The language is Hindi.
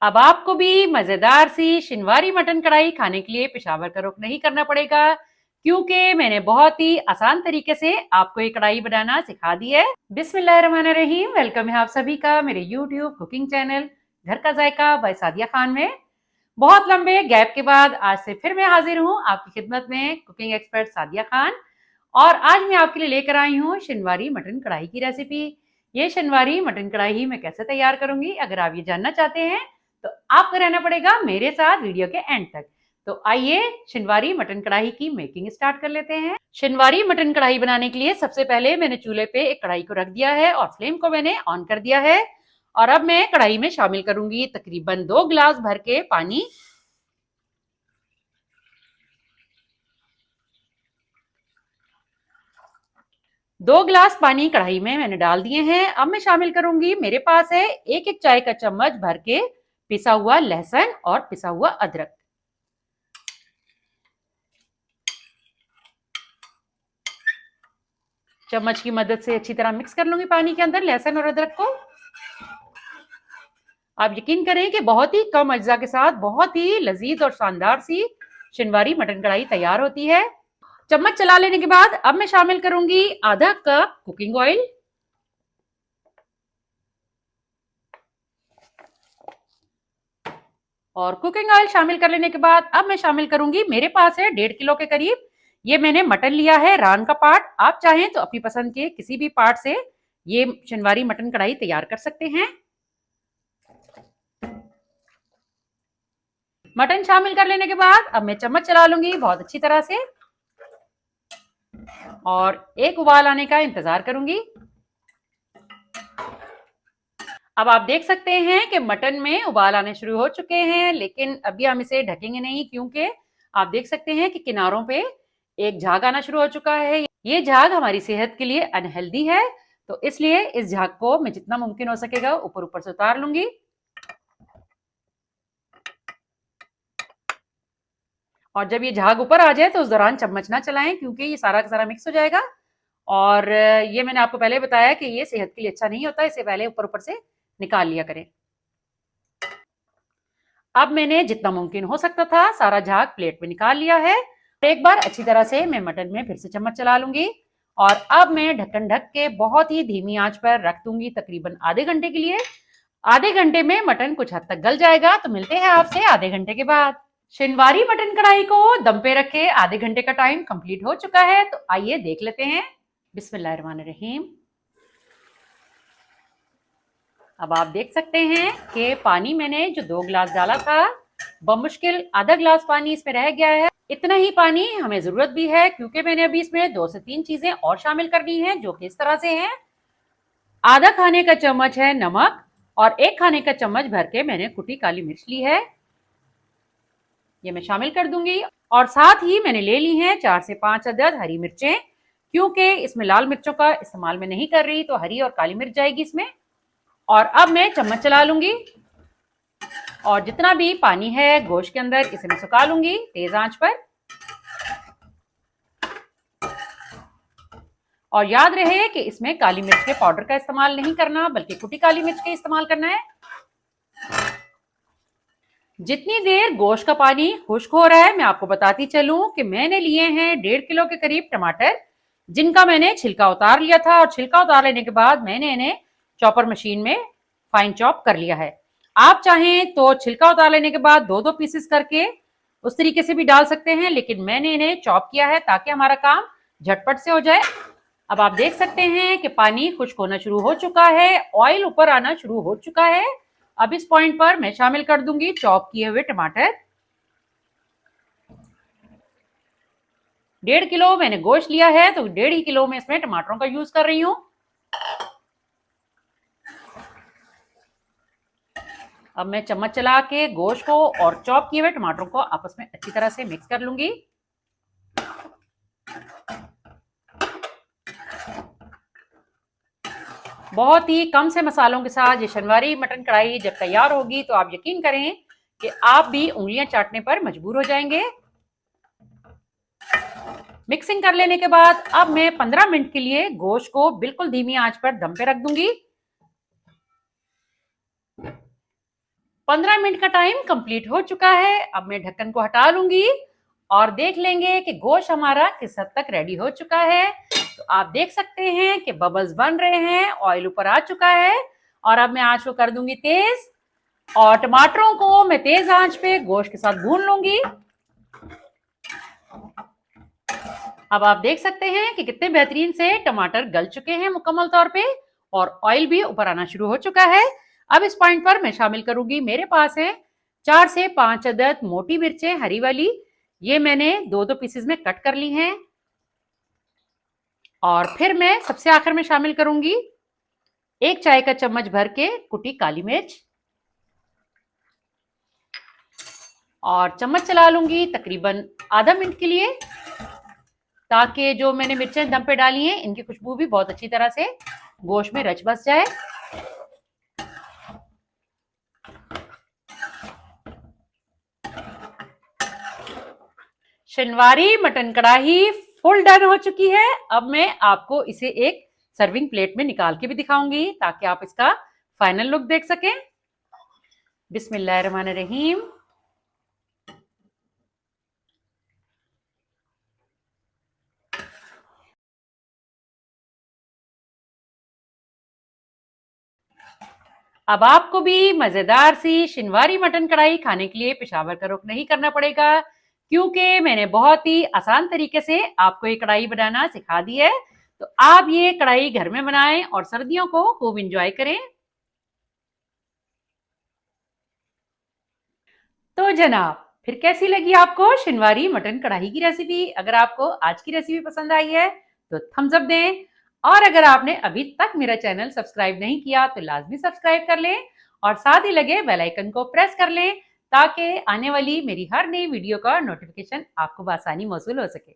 अब आपको भी मजेदार सी शिनवारी मटन कढ़ाई खाने के लिए पेशावर का रुख नहीं करना पड़ेगा, क्योंकि मैंने बहुत ही आसान तरीके से आपको ये कढ़ाई बनाना सिखा दी है। बिस्मिल्लाहिर्रहमानिर्रहीम। वेलकम है आप सभी का मेरे यूट्यूब कुकिंग चैनल घर का जायका बाय सादिया खान में। बहुत लंबे गैप के बाद आज से फिर मैं हाजिर हूँ आपकी खिदमत में, कुकिंग एक्सपर्ट सादिया खान। और आज मैं आपके लिए लेकर आई हूँ शिनवारी मटन कढ़ाई की रेसिपी। ये शिनवारी मटन कढ़ाई मैं कैसे तैयार करूंगी, अगर आप ये जानना चाहते हैं तो आपको रहना पड़ेगा मेरे साथ वीडियो के एंड तक। तो आइए शिनवारी मटन कढ़ाई की मेकिंग स्टार्ट कर लेते हैं। शिनवारी मटन कढ़ाई बनाने के लिए सबसे पहले मैंने चूल्हे पे एक कढ़ाई को रख दिया है और फ्लेम को मैंने ऑन कर दिया है। और अब मैं कढ़ाई में शामिल करूंगी तकरीबन 2 गिलास भर के पानी। दो गिलास पानी कढ़ाई में मैंने डाल दिए हैं। अब मैं शामिल करूंगी, मेरे पास है एक एक चाय का चम्मच भर के पिसा हुआ लहसुन और पिसा हुआ अदरक। चम्मच की मदद से अच्छी तरह मिक्स कर लूंगी पानी के अंदर लहसुन और अदरक को। आप यकीन करें कि बहुत ही कम अज्जा के साथ बहुत ही लजीज और शानदार सी शिनवारी मटन कढ़ाई तैयार होती है। चम्मच चला लेने के बाद अब मैं शामिल करूंगी आधा कप कुकिंग ऑयल। और कुकिंग ऑयल शामिल कर लेने के बाद अब मैं शामिल करूंगी, मेरे पास है 1.5 किलो के करीब ये मैंने मटन लिया है, रान का पार्ट। आप चाहें तो अपनी पसंद के किसी भी पार्ट से ये शिनवारी मटन कढ़ाई तैयार कर सकते हैं। मटन शामिल कर लेने के बाद अब मैं चम्मच चला लूंगी बहुत अच्छी तरह से और एक उबाल आने का इंतजार करूंगी। अब आप देख सकते हैं कि मटन में उबाल आने शुरू हो चुके हैं, लेकिन अभी हम इसे ढकेंगे नहीं, क्योंकि आप देख सकते हैं कि किनारों पे एक झाग आना शुरू हो चुका है। ये झाग हमारी सेहत के लिए अनहेल्दी है, तो इसलिए इस झाग को मैं जितना मुमकिन हो सकेगा ऊपर ऊपर से उतार लूंगी। और जब ये झाग ऊपर आ जाए तो उस दौरान चम्मच ना चलाएं, क्योंकि ये सारा का सारा मिक्स हो जाएगा। और ये मैंने आपको पहले बताया कि ये सेहत के लिए अच्छा नहीं होता, इसे पहले ऊपर ऊपर से निकाल लिया करें। अब मैंने जितना मुमकिन हो सकता था सारा झाग प्लेट में निकाल लिया है। एक बार अच्छी तरह से मैं मटन में फिर से चम्मच चला लूंगी और अब मैं ढक्कन ढक के बहुत ही धीमी आंच पर रख दूंगी तकरीबन आधे घंटे के लिए। आधे घंटे में मटन कुछ हद तक गल जाएगा, तो मिलते हैं आपसे आधे घंटे के बाद। शिनवारी मटन कढ़ाई को दम पे रखे आधे घंटे का टाइम कंप्लीट हो चुका है, तो आइए देख लेते हैं। बिस्मिल्लाहिर्रहमानिर्रहीम। अब आप देख सकते हैं कि पानी मैंने जो 2 गिलास डाला था, बमुश्किल आधा गिलास पानी इसमें रह गया है। इतना ही पानी हमें जरूरत भी है, क्योंकि मैंने अभी इसमें 2 से 3 चीजें और शामिल करनी है, जो कि इस तरह से हैं। आधा खाने का चम्मच है नमक और 1 खाने का चम्मच भर के मैंने कुटी काली मिर्च ली है, ये मैं शामिल कर दूंगी। और साथ ही मैंने ले ली हैं 4 से 5 अदद हरी मिर्चें, क्योंकि इसमें लाल मिर्चों का इस्तेमाल मैं नहीं कर रही, तो हरी और काली मिर्च जाएगी इसमें। और अब मैं चम्मच चला लूंगी और जितना भी पानी है गोश्त के अंदर इसे मैं सुखा लूंगी तेज आंच पर। और याद रहे कि इसमें काली मिर्च के पाउडर का इस्तेमाल नहीं करना, बल्कि कुटी काली मिर्च का इस्तेमाल करना है। जितनी देर गोश्त का पानी खुश्क हो रहा है, मैं आपको बताती चलूं कि मैंने लिए हैं 1.5 किलो के करीब टमाटर, जिनका मैंने छिलका उतार लिया था। और छिलका उतार लेने के बाद मैंने इन्हें चॉपर मशीन में फाइन चॉप कर लिया है। आप चाहें तो छिलका उतार लेने के बाद 2-2 पीसेस करके उस तरीके से भी डाल सकते हैं, लेकिन मैंने इन्हें चॉप किया है ताकि हमारा काम झटपट से हो जाए। अब आप देख सकते हैं कि पानी खुश्क होना शुरू हो चुका है, ऑयल ऊपर आना शुरू हो चुका है। अब इस पॉइंट पर मैं शामिल कर दूंगी चॉप किए हुए टमाटर। 1.5 किलो मैंने गोश्त लिया है, तो 1.5 ही किलो में इसमें टमाटरों का यूज कर रही हूं। अब मैं चम्मच चला के गोश्त को और चॉप किए हुए टमाटरों को आपस में अच्छी तरह से मिक्स कर लूंगी। बहुत ही कम से मसालों के साथ ये शिनवारी मटन कढ़ाई जब तैयार होगी, तो आप यकीन करें कि आप भी उंगलियां चाटने पर मजबूर हो जाएंगे। मिक्सिंग कर लेने के बाद अब मैं 15 मिनट के लिए गोश्त को बिल्कुल धीमी आंच पर दम पे रख दूंगी। 15 मिनट का टाइम कंप्लीट हो चुका है। अब मैं ढक्कन को हटा लूंगी और देख लेंगे कि गोश्त हमारा किस हद तक रेडी हो चुका है। तो आप देख सकते हैं कि बबल्स बन रहे हैं, ऑयल ऊपर आ चुका है और अब मैं आंच को कर दूंगी तेज और टमाटरों को मैं तेज आंच पे गोश्त के साथ भून लूंगी। अब आप देख सकते हैं कि कितने बेहतरीन से टमाटर गल चुके हैं मुकम्मल तौर पे और ऑयल भी ऊपर आना शुरू हो चुका है। अब इस पॉइंट पर मैं शामिल करूंगी, मेरे पास है 4 से 5 अदद मोटी मिर्चें हरी वाली, ये मैंने दो दो पीसेस में कट कर ली हैं। और फिर मैं सबसे आखिर में शामिल करूंगी 1 चाय का चम्मच भर के कुटी काली मिर्च और चम्मच चला लूंगी तकरीबन आधा मिनट के लिए, ताकि जो मैंने मिर्चें दम पे डाली हैं इनकी खुशबू भी बहुत अच्छी तरह से गोश्त में रच बस जाए। शिनवारी मटन कढ़ाई फुल डन हो चुकी है। अब मैं आपको इसे एक सर्विंग प्लेट में निकाल के भी दिखाऊंगी ताकि आप इसका फाइनल लुक देख सकें। बिस्मिल्लाहिर्रहमानिर्रहीम। अब आपको भी मजेदार सी शिनवारी मटन कढ़ाई खाने के लिए पेशावर का रुख नहीं करना पड़ेगा, क्योंकि मैंने बहुत ही आसान तरीके से आपको ये कढ़ाई बनाना सिखा दी है। तो आप ये कढ़ाई घर में बनाएं और सर्दियों को खूब इंजॉय करें। तो जनाब, फिर कैसी लगी आपको शिनवारी मटन कढ़ाई की रेसिपी? अगर आपको आज की रेसिपी पसंद आई है तो थम्स अप दें और अगर आपने अभी तक मेरा चैनल सब्सक्राइब नहीं किया तो लाजमी सब्सक्राइब कर लें और साथ ही लगे बेल आइकन को प्रेस कर लें ताकि आने वाली मेरी हर नई वीडियो का नोटिफिकेशन आपको बआसानी मौसूल हो सके।